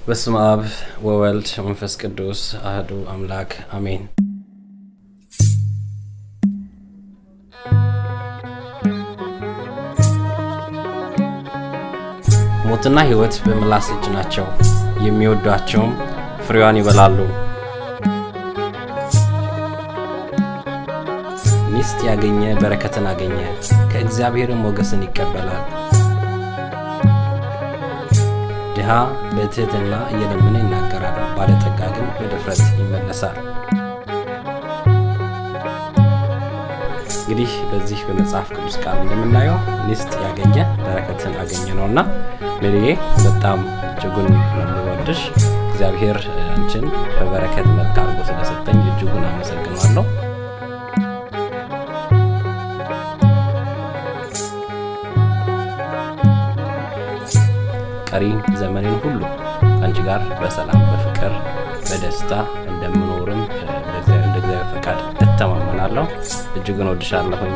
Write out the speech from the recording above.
በስመ አብ ወወልድ ወመንፈስ ቅዱስ አሐዱ አምላክ አሜን። ሞትና ሕይወት በምላስ እጅ ናቸው፣ የሚወዷቸውም ፍሬዋን ይበላሉ። ሚስት ያገኘ በረከትን አገኘ፣ ከእግዚአብሔርም ሞገስን ይቀበላል። ድሃ በትህትና እየለመነ ይናገራል፣ ባለጠጋ ግን በድፍረት ይመለሳል። እንግዲህ በዚህ በመጽሐፍ ቅዱስ ቃል እንደምናየው ሚስት ያገኘ በረከትን አገኘ ነውና ለልዬ በጣም እጅጉን ለምወድሽ እግዚአብሔር አንቺን በበረከት መልክ አድርጎ ስለሰጠኝ እጅጉን አመሰግናለሁ። ቀሪ ዘመኔን ሁሉ አንቺ ጋር በሰላም በፍቅር በደስታ እንደምኖርም እንደ እግዚአብሔር ፈቃድ እተማመናለሁ። እጅጉን ወድሻለሁኝ።